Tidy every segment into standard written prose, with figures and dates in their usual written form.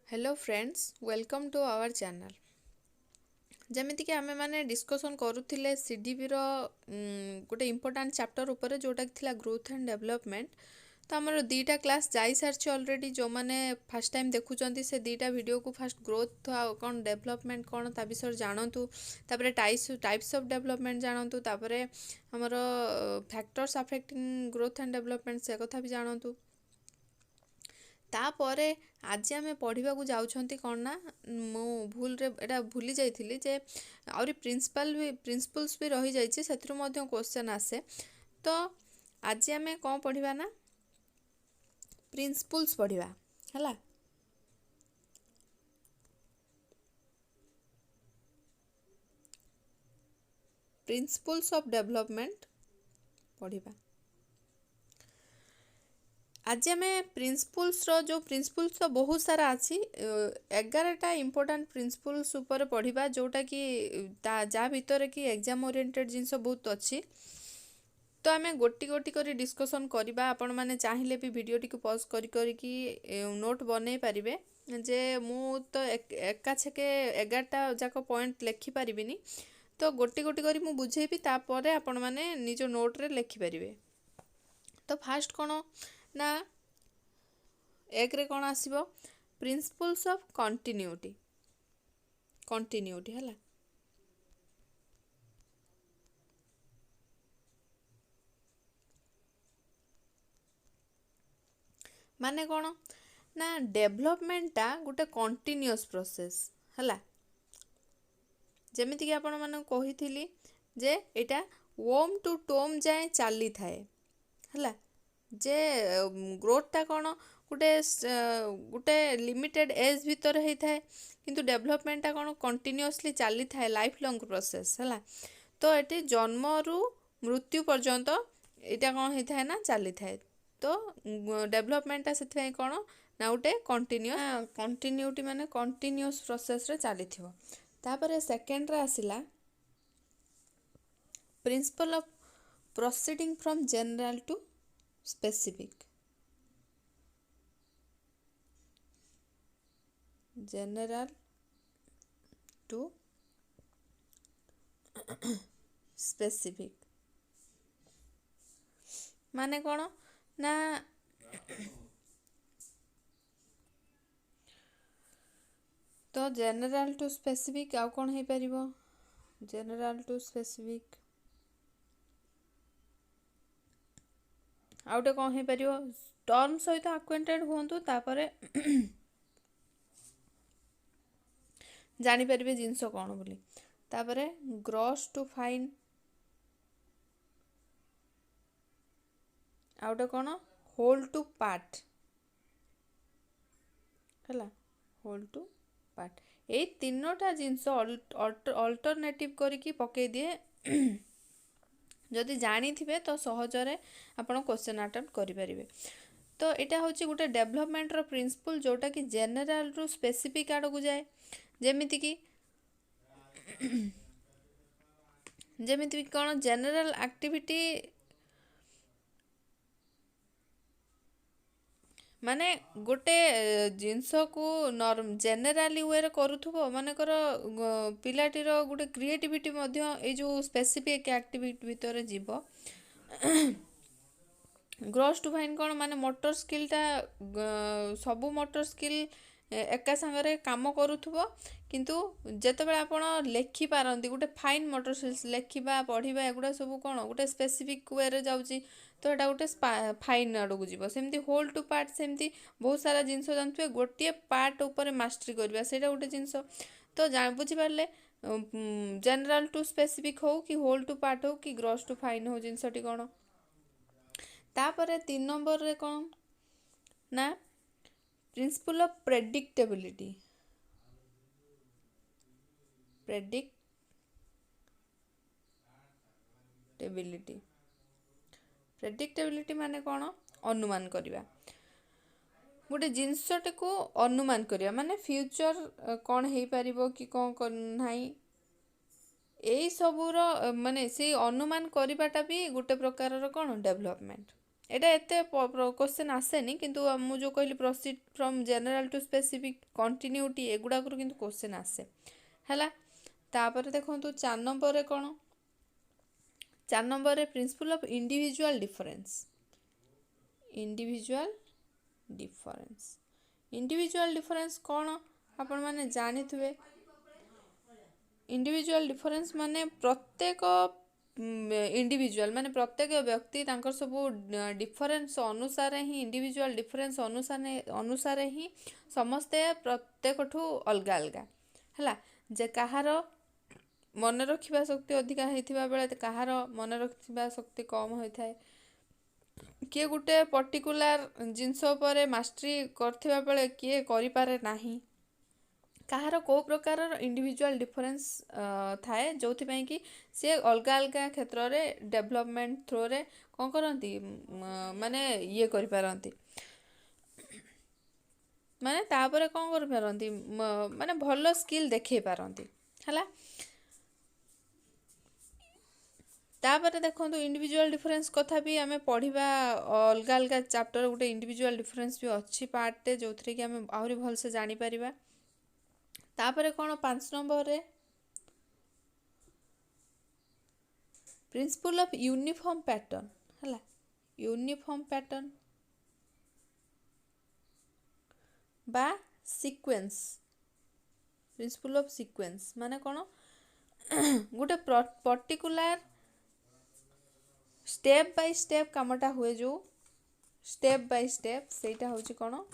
Hello friends welcome to our channel. जमीती कि आमे माने डिस्कशन करूथिले सीडीबी रो गोटे इंपोर्टेंट चैप्टर ऊपर जोटा कि थिला ग्रोथ एंड डेवलपमेंट। तो आमर दीटा क्लास जाई सारछि ऑलरेडी। जो माने फर्स्ट टाइम देखुचंती से दीटा वीडियो को फर्स्ट ग्रोथ कौन डेवलपमेंट कौन ता विषय जानतु, तापरे टाइप्स ऑफ डेवलपमेंट जानतु, तापरे हमर factors affecting growth and development से कथा भी जानतु। तापर आज आम पढ़ा जाऊँच कौन ना मु भूल रे एटा भूली जाइली जे आउरी प्रिंसिपल्स भी रही जाइए से क्वेश्चन आसे। तो आज आम कौन पढ़ा ना प्रिंसिपल्स पढ़ा है। प्रिंसिपल्स ऑफ डेवलपमेंट पढ़ा। आज आम प्रिंसिपल्स जो प्रिंसिपल्स तो बहुत सारा अच्छी 11टा इंपोर्टेंट प्रिंसिपल्स ऊपर पढ़ा जोटा कि जा भितर कि एग्जाम ओरिएंटेड जिनस बहुत अच्छी। तो आम गोटी गोटी कर डिस्कसन करवा। आपण मैंने चाहिए भी वीडियो टी पॉज करी नोट बन पारे जे मु तो एका छेके 11टा जाक पॉइंट लिखि पारिबिनी। तो गोटी गोटी करी मु बुझेबी तापर आपण मैंने निज नोट रे लिखि पारिबे। तो फास्ट कौन ना एक रे कौन आसीबो प्रिंसिपल्स ऑफ कंटिन्यूटी है। माने कौन ना डेवलपमेंटा गोटे कंटिन्यूअस प्रोसेस है। जमीती कि आपण माने कही जे एटा वोम टू टोम जाए चली थाए है। जे ग्रोथटा कौन गोटे गोटे लिमिटेड एज भितर होता है, किंतु डेवलपमेंटा कौन कंटिन्यूअसली चली थाए लाइफ लॉन्ग प्रोसेस है। तो ये जन्म रु मृत्यु पर्यंत यहाँ कौन होता है ना चली थाए। तो डेवलपमेंटा से कौन ना गोटे कंटिन्यूटी माने कंटिन्यूअस प्रोसेस रे चली थिबो। तापर सेकेंड रे आसिला principle of proceeding from general to specific. General to specific माने कौन ना तो जनरल टू स्पेसिफिक आउ कौन हो पार जनरल टू स्पेसिफिक आउटे कौन हो पार टर्म सहित आक्वेंटेड हुंतु तापर जानीपर जिनस कौन बोली। तापर ग्रॉस टू फाइन आउटे कौन होल टू पार्ट है। होल टू पार्ट ये तीनोटा जिनस अल्टरनेटिव करके पकई दिए। जदि जानी थे तो सहजरे आपण क्वेश्चन अटेम्प्ट करें। तो यहाँ हूँ गोटे डेवलपमेंट रो प्रिंसिपल जोटा कि जनरल रु स्पेसिफिक आड़ को जाए। जमीती कि जमीती कौन जनरल एक्टिविटी माने गोटे जिनस को जेनेराली वे करूथबो मानेकर पिलाटीर गोटे क्रिएटिविटी ये जो स्पेसिफिक एक्टिविटी भितर जीव। ग्रॉस टू फाइन कौन माने मोटर स्किलटा सबू मोटर स्किल एका सांगरे काम करूथबो, किंतु जेतेबेले आपण लेखि पारंती गोटे फाइन मोटर स्किल्स लेखिबा पढ़िबा एगुडा सब कौन गोटे स्पेसिफिक वे रे जाउची। तो यहाँ गोटे फाइन आड़क जीव। सेमती होल टू पार्ट सेमती बहुत सारा जिनस जानते गोटे पार्ट उपर मास्टरी करवा से गोटे जिनस। तो बुझिपारे जनरल टू स्पेसिफिक हो कि होल टू पार्ट हो कि ग्रॉस टू फाइन हो जिनसटी कौन। तापर 3 नंबर रे कौन ना प्रिंसिपल ऑफ प्रेडिक्टेबिलिटी प्रेडिक्टेबिलिटी माने कौन अनुमान करवा गोटे जिनसटी को अनुमान करवा माने फ्यूचर कौन हो पार कि कौन ना यही सबूर माने से अनुमान करवाटा भी गोटे प्रकार कौन डेवलपमेंट एटा एते क्वेश्चन आसेनी किंतु मु जो कहली proceed from general to specific continuity एगुड़ा किंतु क्वेश्चन आसे हैला। तापर देखो 4 नंबर रे कौन 4 नंबर रे principle of individual difference. Individual difference individual difference कौन आपण माने जानी थुवे। इंडिविजुअल डिफरेंस माने प्रत्येक इंडिविजुअल माने प्रत्येक व्यक्ति तांकर सबू डिफरेंस अनुसार ही इंडिविजुअल डिफरेंस अनुसार ही समस्ते प्रत्येक ठू अलगा अलगा हैला। जे कहार मन रखिबा शक्ति अधिका होइथिबा बेले कहार मन रखिबा शक्ति कम होइथाय। किए गुटे पर्टिकुलर जिनस पर मास्टरी करथिबा बेले किए करि पारे नाही। कहार को प्रकार इंडिविजुअल डिफरेंस थाए जो कि सी अलग अलग क्षेत्र में डेवलपमेंट थ्रो रे कौन करती माने ये करि पारंती माने तापर कौन करि पारंती माने भलो स्किल देखै पारंती हला। तापर देखो इंडिविजुअल डिफरेंस कथा भी आमे पढ़िबा अलग अलग चैप्टर गोटे इंडिविजुअल डिफरेंस भी अच्छी पार्ट जो थी कि आमे आहुरी भल से जानी परिबा। तापर कौन 5 नंबर रे प्रिंसिपल ऑफ यूनिफॉर्म पैटर्न हला। यूनिफॉर्म पैटर्न बा सीक्वेंस प्रिंसिपल ऑफ सीक्वेंस माने कौन गोटे पर्टिकुलर स्टेप बाय स्टेप कामटा हुए जो स्टेप बाय स्टेप सेटा होची कौन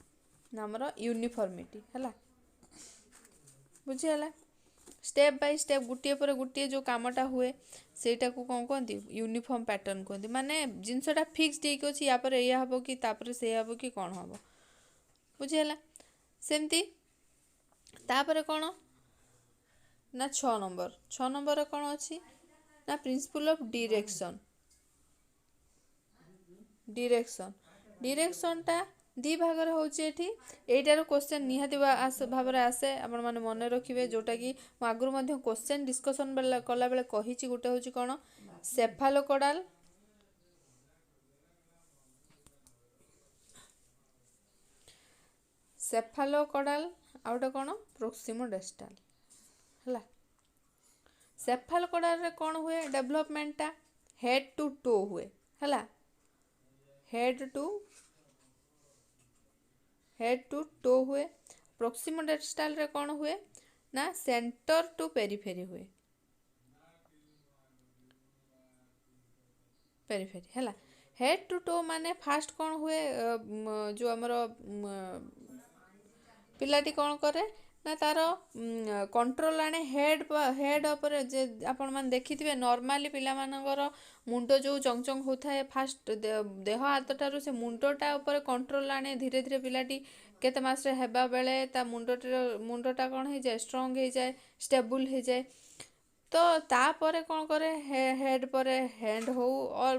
नामर यूनिफॉर्मिटी हला। बुझीगला स्टेप बाय स्टेप गुटिए पर गुटिए जो कामटा हुए सेटा को कौन कहती यूनिफॉर्म पैटर्न कहती माने जिनसटा फिक्स्ड ହେଇକି ଅଛି या पर एया हबो कि तापर से हबो कि कौन हबो बुझीगला। सेमती तापर कौन ना 6 नंबर रे कौन अछि ना प्रिंसिपल ऑफ डायरेक्शन। डायरेक्शन टा दी भाग होची एठी एटार क्वेश्चन निहाती भाव में आसे आपण माने मन रखिबे जोटा कि मु आगुर मध्ये क्वेश्चन डिस्कशन कला बेले कहिची गोटे होची कोन सेफालोकोडाल आ गोटे कोन प्रोक्सिमोडेस्टाल हला। सेफालोकोडाल रे कोन हुए डेवलपमेंट टा हेड टू टो हुए हला। हेड टू टो हुए। प्रोक्सिमोडेस्टाल रे कौन हुए ना सेंटर टू पेरिफेरी हुए पेरिफेरी हैला। हेड टू टो माने फास्ट कौन हुए जो हमरो पिलाटी कौन करे ना तार कंट्रोल आने हेड पर जे आपण मान देखिथिबे नॉर्मली पिला मानकर मुंडो जो चंगचंग होता है फास्ट देह हाथ ठारू से मुंडोटा ऊपर कंट्रोल आने धीरे धीरे पिलाटी केते मास रे हेबा बेले ता मुंडोटा कौन हो जाए स्ट्रांग हो जाए स्टेबल हो जाए। तो तापर कौन करे हेड पर हैंड हो और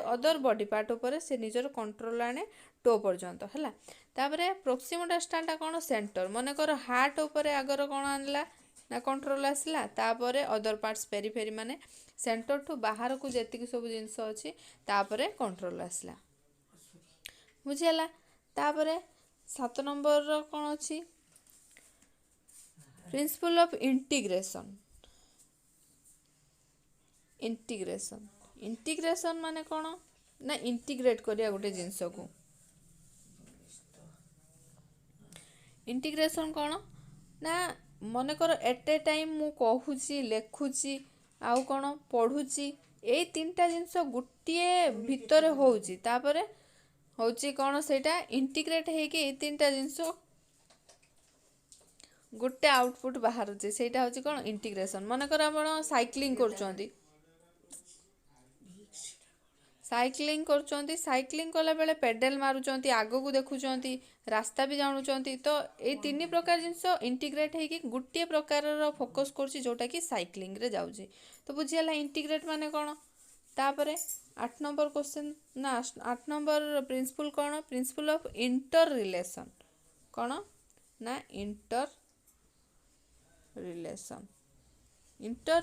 अदर बॉडी पार्ट ऊपर से निजर कंट्रोल आने टो पर्यंत है। तापरे प्रोक्सिमोडेस्टाल टा कौन सेंटर मन कर हार्ट ऊपर आगर कौन आनला ना कंट्रोल आसला तापर अदर पार्ट्स पेरिफेरी माने सेंटर ठू बाहर को जेतिक सब जिनस अच्छी तापर कंट्रोल आसला बुझीगला। तापर 7 नंबर कौन अच्छी प्रिंसिपल ऑफ इंटीग्रेशन। इंटीग्रेशन माने कौन ना इंटीग्रेट करिया गोटे जिनस को इंटीग्रेशन कौन ना मन कर एट ए टाइम मु कहूची लेखुची आउ कौन पढ़ुची ए तीनटा जिनस गुटिए भितर होउची तापरे होउची कौन सेटा इंटीग्रेट हेकी ए तीनटा जिनस गोटे आउटपुट बाहर सेटा होची कौन इंटीग्रेशन। मन कर आपण साइक्लिंग करचोंती साइक्लिंग कला बेले पेडल मारुचंती आगो को देखुचंती रास्ता भी जानुचंती तो ये तीन प्रकार जिनस इंटीग्रेट हेकी गुटिए प्रकार फोकस करछि जोटा कि साइक्लिंग रे जाउची। तो बुझियाला इंटीग्रेट माने कौन। तापरे 8 नंबर क्वेश्चन ना 8 नंबर प्रिंसिपल कौन प्रिंसिपल ऑफ इंटर रिलेशन कौन ना इंटर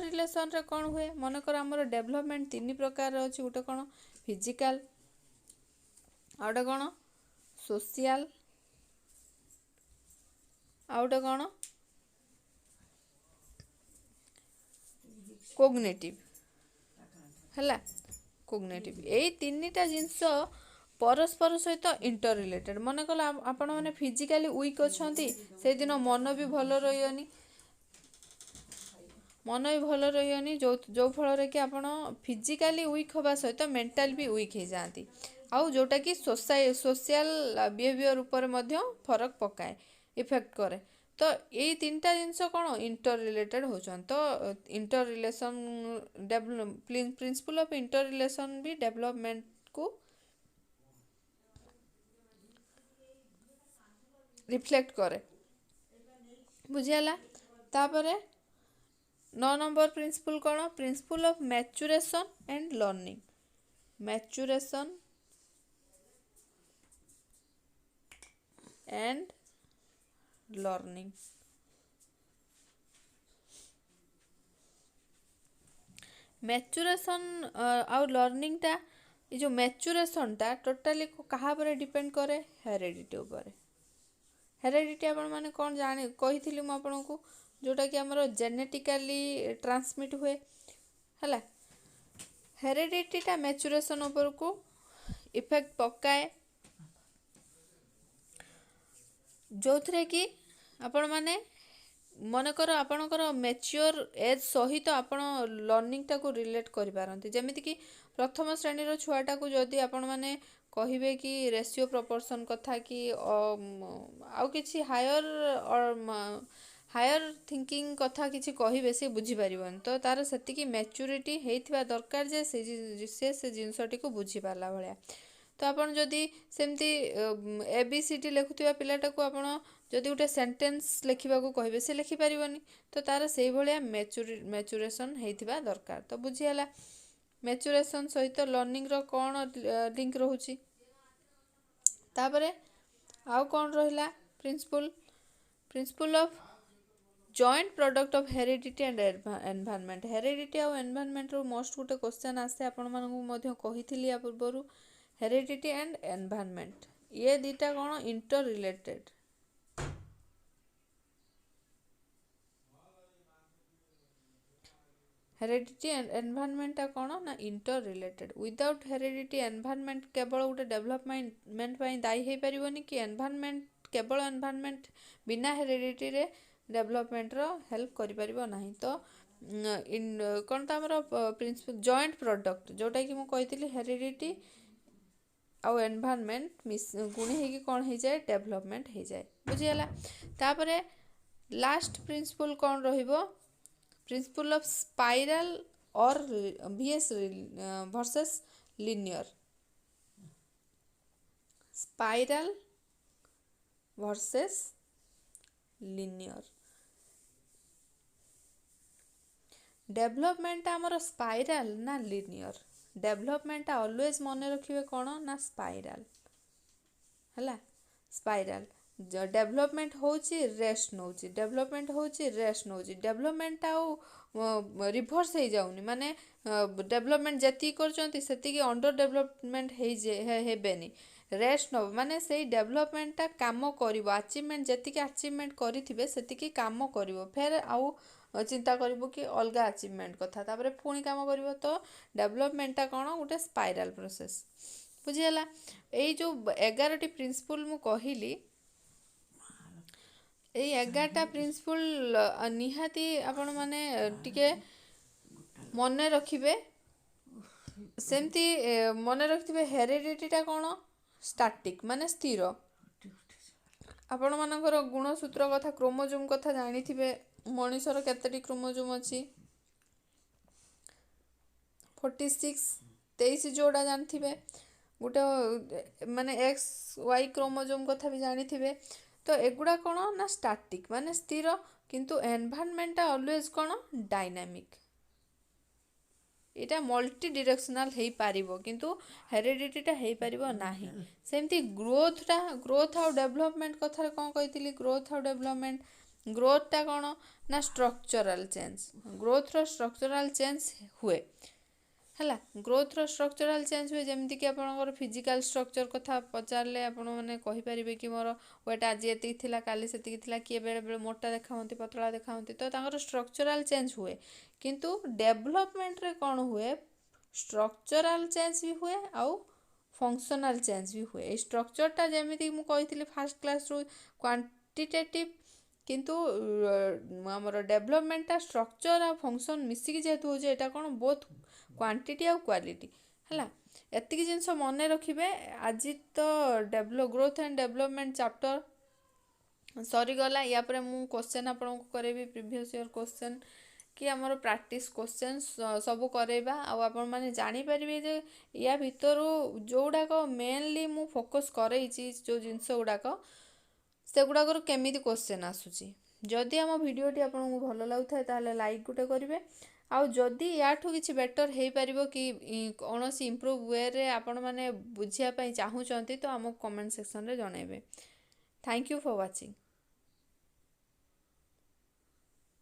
रिलेशन रे कौन हुए मन कर हमर डेवलपमेंट 3 प्रकार अच्छी गोटे कौन फिजिकल ଆଉ ଗୋଟେ କ'ଣ ସୋସିଆଲ, ଆଉ ଗୋଟେ କ'ଣ କୋଗ୍ନେଟିଭ ହେଲା। କୋଗ୍ନେଟିଭ ଏଇ ତିନିଟା ଜିନିଷ ପରସ୍ପର ସହିତ ଇଣ୍ଟର ରିଲେଟେଡ୍। ମନେକର ଆପଣମାନେ ଫିଜିକାଲି ୱିକ୍ ଅଛନ୍ତି, ସେଇଦିନ ମନ ବି ଭଲ ରହିବନି, ଯେଉଁ ଫଳରେ କି ଆପଣ ଫିଜିକାଲି ୱିକ୍ ହେବା ସହିତ ମେଣ୍ଟାଲ ବି ୱିକ୍ ହେଇଯାଆନ୍ତି, ଆଉ ଯେଉଁଟାକି ସୋସିଆଲ ବିହେଭିଅର ଉପରେ ମଧ୍ୟ ଫରକ ପକାଏ, ଇଫେକ୍ଟ କରେ। ତ ଏଇ ତିନିଟା ଜିନିଷ କ'ଣ ଇଣ୍ଟର ରିଲେଟେଡ୍ ହେଉଛନ୍ତି। ତ interrelation principle of interrelation ବି ଡେଭଲପମେଣ୍ଟକୁ ରିଫ୍ଲେକ୍ଟ କରେ, ବୁଝିହେଲା। ତାପରେ 9 ନମ୍ବର ପ୍ରିନ୍ସିପଲ୍ କ'ଣ, principle of maturation and learning. Maturation and learning। Maturation ଆଉ ଲର୍ଣ୍ଣିଂଟା, ଏ ଯେଉଁ ମ୍ୟାଚୁରେସନ୍ଟା ଟୋଟାଲି କାହା ଉପରେ ଡିପେଣ୍ଡ କରେ, ହେରିଡ଼ିଟି ଉପରେ। ହେରିଡ଼ିଟି ଆପଣମାନେ କ'ଣ କହିଥିଲି ମୁଁ ଆପଣଙ୍କୁ, ଯେଉଁଟାକି ଆମର ଜେନେଟିକାଲି ଟ୍ରାନ୍ସମିଟ୍ ହୁଏ ହେଲା। ହେରିଡ଼ିଟିଟା ମ୍ୟାଚୁରେସନ୍ ଉପରକୁ ଇଫେକ୍ଟ ପକାଏ, ଯେଉଁଥିରେ କି ଆପଣମାନେ ମନେକର ଆପଣଙ୍କର ମ୍ୟାଚ୍ୟୁଅର ଏଜ୍ ସହିତ ଆପଣ ଲର୍ଣ୍ଣିଂଟାକୁ ରିଲେଟ୍ କରିପାରନ୍ତି। ଯେମିତିକି ପ୍ରଥମ ଶ୍ରେଣୀର ଛୁଆଟାକୁ ଯଦି ଆପଣମାନେ କହିବେ କି ରେସିଓ ପ୍ରପୋର୍ସନ୍ କଥା କି ଆଉ କିଛି ହାୟର ଥିଙ୍କିଂ କଥା କିଛି କହିବେ, ସେ ବୁଝିପାରିବନି। ତ ତାର ସେତିକି ମ୍ୟାଚୁରିଟି ହେଇଥିବା ଦରକାର ଯେ ସେ ଜିନିଷଟିକୁ ବୁଝିପାରିଲା ଭଳିଆ। ତ ଆପଣ ଯଦି ସେମିତି ABCD ଲେଖୁଥିବା ପିଲାଟାକୁ ଆପଣ ଯଦି ଗୋଟେ ସେଣ୍ଟେନ୍ସ ଲେଖିବାକୁ କହିବେ, ସେ ଲେଖିପାରିବନି। ତ ତାର ସେଇଭଳିଆ ମ୍ୟାଚୁରେସନ୍ ହେଇଥିବା ଦରକାର। ତ ବୁଝିହେଲା ମ୍ୟାଚୁରେସନ୍ ସହିତ ଲର୍ଣ୍ଣିଂର କ'ଣ ଲିଙ୍କ ରହୁଛି। ତାପରେ ଆଉ କ'ଣ ରହିଲା principle of joint product of heredity and environment. Heredity ଆଉ ଏନଭାରନମେଣ୍ଟରୁ ମୋଷ୍ଟ ଗୋଟେ କ୍ୱେଶ୍ଚନ୍ ଆସେ, ଆପଣମାନଙ୍କୁ ମଧ୍ୟ କହିଥିଲି ୟା ପୂର୍ବରୁ। ହେରିଡ଼ିଟି ଆଣ୍ଡ ଏନଭାରନମେଣ୍ଟ, ଇଏ ଦୁଇଟା କ'ଣ ଇଣ୍ଟର ରିଲେଟେଡ୍। ହେରିଡ଼ିଟି ଆଣ୍ଡ ଏନଭାରନମେଣ୍ଟଟା କ'ଣ ନା ଇଣ୍ଟର ରିଲେଟେଡ୍। ୱିଦାଉଟ୍ ହେରିଡ଼ିଟି ଏନଭାରନମେଣ୍ଟ କେବଳ ଗୋଟେ ଡେଭଲପମେଣ୍ଟ ପାଇଁ ଦାୟୀ ହେଇପାରିବନି, କି କେବଳ ଏନଭାରନମେଣ୍ଟ ବିନା ହେରିଡ଼ିଟିରେ ଡେଭଲପମେଣ୍ଟର ହେଲ୍ପ କରିପାରିବ ନାହିଁ। ତ କ'ଣ ତ ଆମର ପ୍ରିନ୍ସିପଲ୍ ଜଏଣ୍ଟ ପ୍ରଡକ୍ଟ, ଯେଉଁଟାକି ମୁଁ କହିଥିଲି ହେରିଡ଼ିଟି ଆଉ ଏନଭାରନମେଣ୍ଟ ଗୁଣି ହେଇକି କ'ଣ ହେଇଯାଏ, ଡେଭଲପମେଣ୍ଟ ହେଇଯାଏ, ବୁଝିହେଲା। ତାପରେ ଲାଷ୍ଟ ପ୍ରିନ୍ସିପଲ୍ କ'ଣ ରହିବ, principle of spiral or versus linear. Spiral versus linear. ଡେଭଲପମେଣ୍ଟଟା ଆମର ସ୍ପାଇରାଲ ନା ଲିନିୟର। ଡେଭଲପମେଣ୍ଟଟା ଅଲୱେଜ ମନେ ରଖିବେ କ'ଣ ନା ସ୍ପାଇରାଲ ହେଲା। ସ୍ପାଇରାଲ ଡେଭଲପମେଣ୍ଟ ହେଉଛି ରେଷ୍ଟ ନେଉଛି, ଡେଭଲପମେଣ୍ଟଟା ଆଉ ରିଭର୍ସ ହେଇଯାଉନି। ମାନେ ଡେଭଲପମେଣ୍ଟ ଯେତିକି କରୁଛନ୍ତି ସେତିକି ଅଣ୍ଡର ଡେଭଲପମେଣ୍ଟ ହେବେନି, ରେଷ୍ଟ ନେବ। ମାନେ ସେଇ ଡେଭଲପମେଣ୍ଟଟା କାମ କରିବ, ଆଚିଭମେଣ୍ଟ ଯେତିକି ଆଚିଭମେଣ୍ଟ କରିଥିବେ ସେତିକି କାମ କରିବ, ଫେର ଆଉ ଚିନ୍ତା କରିବୁ କି ଅଲଗା ଆଚିଭମେଣ୍ଟ କଥା, ତାପରେ ପୁଣି କାମ କରିବ। ତ ଡେଭଲପମେଣ୍ଟଟା କ'ଣ ଗୋଟେ ସ୍ପାଇରାଲ ପ୍ରୋସେସ୍, ବୁଝିହେଲା। ଏଇ ଯେଉଁ 11ଟି ପ୍ରିନ୍ସିପଲ୍ ମୁଁ କହିଲି, ଏଇ 11ଟା ପ୍ରିନ୍ସିପଲ୍ ନିହାତି ଆପଣମାନେ ଟିକେ ମନେ ରଖିବେ। ସେମିତି ମନେ ରଖିଥିବେ ହେରିଡ଼ିଟିଟା କ'ଣ ଷ୍ଟାଟିକ୍, ମାନେ ସ୍ଥିର। ଆପଣମାନଙ୍କର ଗୁଣସୂତ୍ର କଥା, କ୍ରୋମୋଜୋମ୍ କଥା ଜାଣିଥିବେ। ମଣିଷର କେତେଟି କ୍ରୋମୋଜୋମ୍ ଅଛି, 46, 23 ଯୋଡ଼ା ଜାଣିଥିବେ। ଗୋଟେ ମାନେ XY କ୍ରୋମୋଜୋମ୍ କଥା ବି ଜାଣିଥିବେ। ତ ଏଗୁଡ଼ା କ'ଣ ନା ଷ୍ଟାଟିକ୍, ମାନେ ସ୍ଥିର। କିନ୍ତୁ ଏନଭାରନମେଣ୍ଟଟା ଅଲୱେଜ କ'ଣ ଡାଇନାମିକ୍। ଏଇଟା ମଲ୍ଟି ଡିରେକ୍ସନାଲ ହେଇପାରିବ, କିନ୍ତୁ ହେରିଡ଼ିଟିଟା ହେଇପାରିବ ନାହିଁ। ସେମିତି ଗ୍ରୋଥ ଆଉ ଡେଭଲପମେଣ୍ଟ କଥାରେ କ'ଣ କହିଥିଲି, ଗ୍ରୋଥ ଆଉ ଡେଭଲପମେଣ୍ଟ। ଗ୍ରୋଥଟା କ'ଣ ନା ଷ୍ଟ୍ରକ୍ଚରାଲ ଚେଞ୍ଜ, ଗ୍ରୋଥର ଷ୍ଟ୍ରକ୍ଚରାଲ ଚେଞ୍ଜ ହୁଏ ହେଲା। ଗ୍ରୋଥର ଷ୍ଟ୍ରକ୍ଚରାଲ ଚେଞ୍ଜ ହୁଏ, ଯେମିତିକି ଆପଣଙ୍କର ଫିଜିକାଲ ଷ୍ଟ୍ରକ୍ଚର କଥା ପଚାରିଲେ ଆପଣମାନେ କହିପାରିବେ କି ମୋର ୱେଟ୍ ଆଜି ଏତିକି ଥିଲା, କାଲି ସେତିକି ଥିଲା, କିଏ ବେଳେବେଳେ ମୋଟା ଦେଖାହୁଅନ୍ତି, ପତଳା ଦେଖାହୁଅନ୍ତି, ତ ତାଙ୍କର ଷ୍ଟ୍ରକ୍ଚରାଲ ଚେଞ୍ଜ ହୁଏ। କିନ୍ତୁ ଡେଭଲପମେଣ୍ଟରେ କ'ଣ ହୁଏ, ଷ୍ଟ୍ରକ୍ଚରାଲ ଚେଞ୍ଜ ବି ହୁଏ ଆଉ ଫଙ୍କସନାଲ ଚେଞ୍ଜ ବି ହୁଏ। ଏଇ ଷ୍ଟ୍ରକ୍ଚରଟା ଯେମିତି ମୁଁ କହିଥିଲି ଫାର୍ଷ୍ଟ କ୍ଲାସ୍ରୁ କ୍ୱାଣ୍ଟିଟେଟିଭ୍, କିନ୍ତୁ ଆମର ଡେଭଲପମେଣ୍ଟଟା ଷ୍ଟ୍ରକ୍ଚର ଆଉ ଫଙ୍କସନ୍ ମିଶିକି ଯେହେତୁ ହେଉଛି, ଏଇଟା କ'ଣ ବୋଥ୍ କ୍ୱାଣ୍ଟିଟି ଆଉ କ୍ୱାଲିଟି। ହେଲା, ଏତିକି ଜିନିଷ ମନେ ରଖିବେ। ଆଜି ତ ଗ୍ରୋଥ୍ ଆଣ୍ଡ ଡେଭଲପମେଣ୍ଟ ଚାପ୍ଟର ସରିଗଲା। ୟା ପରେ ମୁଁ କୋଶ୍ଚେନ୍ ଆପଣଙ୍କୁ କରେଇବି, ପ୍ରିଭିୟସ୍ ଇୟର୍ କୋଶ୍ଚେନ୍ କି ଆମର ପ୍ରାକ୍ଟିସ୍ କୋଶ୍ଚେନ୍ ସବୁ କରେଇବା। ଆଉ ଆପଣମାନେ ଜାଣିପାରିବେ ଯେ ୟା ଭିତରୁ ଯେଉଁଗୁଡ଼ାକ ମେନଲି ମୁଁ ଫୋକସ୍ କରେଇଛି, ଯେଉଁ ଜିନିଷ ଗୁଡ଼ାକ, ସେଗୁଡ଼ାକରୁ କେମିତି କୋଶ୍ଚେନ୍ ଆସୁଛି। ଯଦି ଆମ ଭିଡ଼ିଓଟି ଆପଣଙ୍କୁ ଭଲ ଲାଗୁଥାଏ ତାହେଲେ ଲାଇକ୍ ଗୋଟେ କରିବେ। ଆଉ ଯଦି ୟାଠୁ କିଛି ବେଟର୍ ହେଇପାରିବ କି କୌଣସି ଇମ୍ପ୍ରୁଭ୍ ୱେରେ ଆପଣମାନେ ବୁଝିବା ପାଇଁ ଚାହୁଁଛନ୍ତି, ତ ଆମକୁ କମେଣ୍ଟ ସେକ୍ସନରେ ଜଣାଇବେ। Thank you for watching.